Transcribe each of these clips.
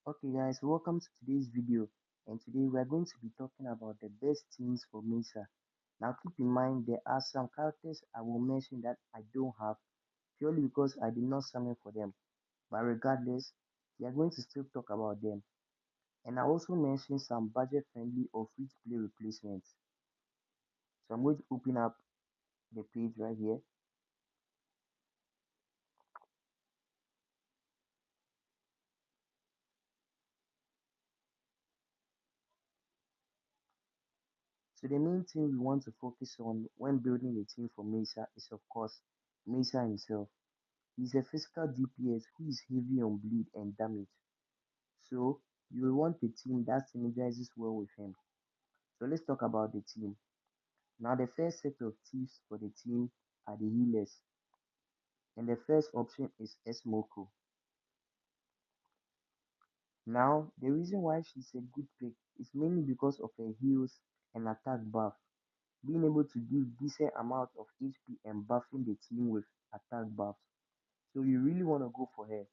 Okay guys, welcome to today's video, and today we are going to be talking about the best teams for Mesa. Now keep in mind there are some characters I will mention that I don't have purely because I did not summon for them, but regardless, we are going to still talk about them. And I also mentioned some budget friendly or free to play replacements. So I'm going to open up the page right here. So the main thing we want to focus on when building a team for Mesa is of course Mesa himself. He's a physical DPS who is heavy on bleed and damage, so you will want a team that synergizes well with him. So let's talk about the team. Now the first set of tips for the team are the healers, and the first option is Smoko. Now the reason why she's a good pick is mainly because of her heals and attack buff, being able to give decent amount of HP and buffing the team with attack buffs. So you really want to go for her.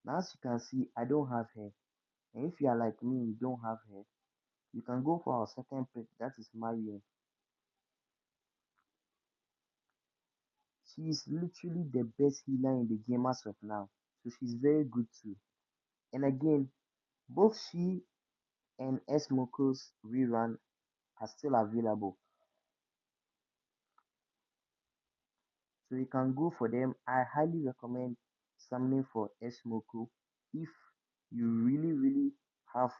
Now as you can see, I don't have her. And if you are like me, you don't have her, you can go for our second pick, that is Marion. She is literally the best healer in the game as of now, so she's very good too. And again, both she and Smoko's rerun are still available, so you can go for them. I highly recommend summoning for Smoko if you really have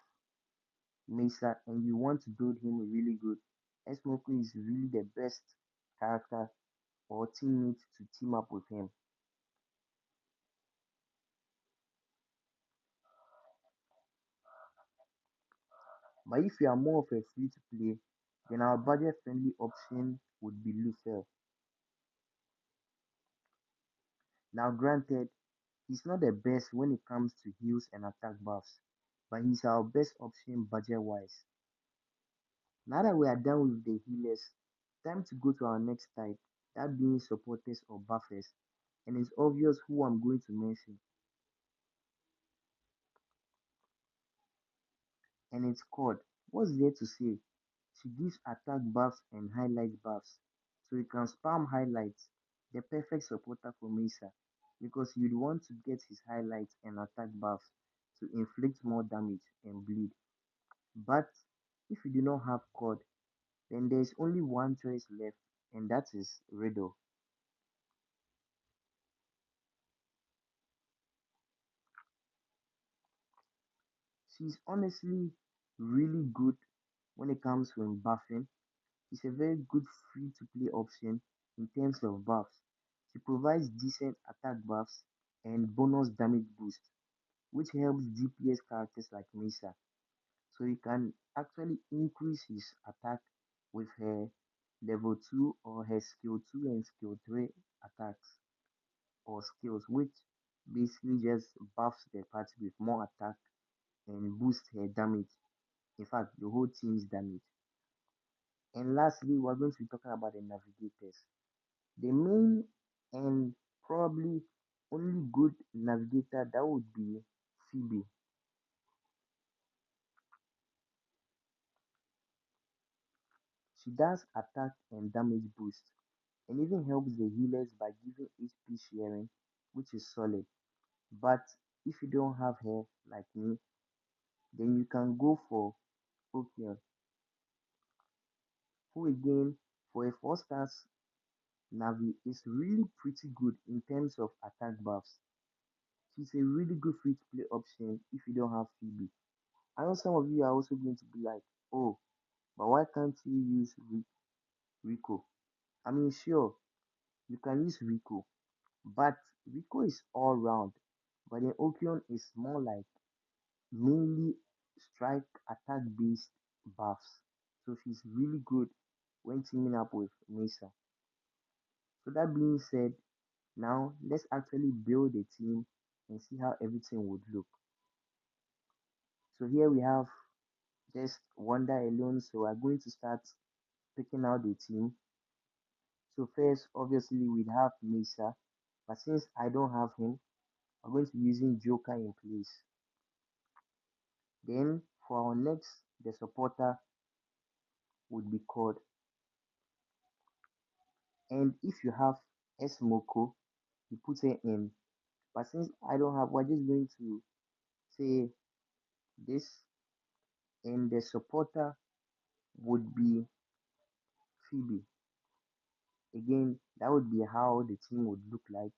Mesa and you want to build him really good. Smoko is really the best character or teammate to team up with him. But if you are more of a free to play, then our budget friendly option would be Lufel. Now, granted, he's not the best when it comes to heals and attack buffs, but he's our best option budget wise. Now that we are done with the healers, time to go to our next type, that being supporters or buffers, and it's obvious who I'm going to mention, and it's called. What's there to say? She gives attack buffs and highlight buffs, so you can spam highlights, the perfect supporter for Mesa, because you'd want to get his highlights and attack buffs to inflict more damage and bleed. But if you do not have Cord, then there is only one choice left, and that is Riddle. She's honestly really good when it comes to buffing. She's a very good free to play option in terms of buffs. She provides decent attack buffs and bonus damage boost, which helps DPS characters like Mesa. So you can actually increase his attack with her level 2 or her skill 2 and skill 3 attacks or skills, which basically just buffs the party with more attack and boosts her damage. In fact, the whole team's damage. And lastly, we're going to be talking about the navigators. The main and probably only good navigator that would be Phoebe. She does attack and damage boost, and even helps the healers by giving HP sharing, which is solid. But if you don't have her like me, then you can go for Okion, who again for a 4 stars Navi is really pretty good in terms of attack buffs. She's a really good free to play option if you don't have Phoebe. I know some of you are also going to be like, oh, but why can't you use Rico? I mean, sure, you can use Rico, but Rico is all round. But then Okion is more like mainly strike attack based buffs. So she's really good when teaming up with Mesa. So that being said, now let's actually build a team and see how everything would look. So here we have just Wonder alone. So we're going to start picking out the team. So first, obviously, we'd have Mesa, but since I don't have him, I'm going to be using Joker in place. Then for our next, the supporter would be called. And if you have Smoko, you put it in. But since I don't have, we're just going to say this, and the supporter would be Phoebe. Again, that would be how the team would look like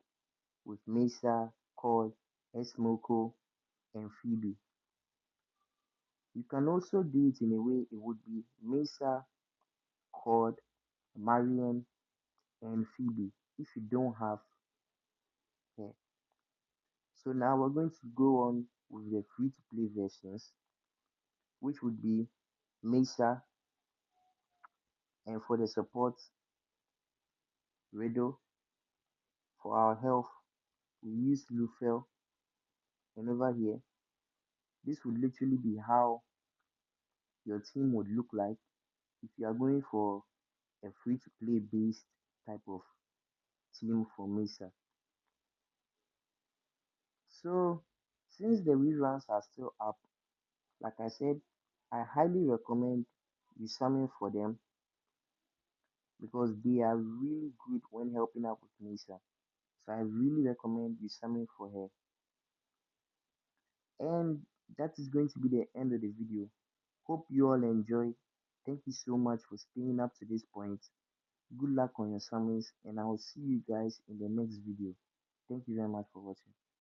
with Mesa, Cole, Smoko, and Phoebe. You can also do it in a way it would be Mesa, Cord, Marion, and Phoebe if you don't have her. So now we're going to go on with the free to play versions, which would be Mesa, and for the support, Redo. For our health, we use Lufel, and over here, this would literally be how your team would look like if you are going for a free to play based type of team for Mesa. So, since the reruns are still up, like I said, I highly recommend you summon for them because they are really good when helping out with Mesa. So I really recommend you summon for her. And that is going to be the end of the video. Hope you all enjoy. Thank you so much for staying up to this point. Good luck on your summons, and I will see you guys in the next video. Thank you very much for watching.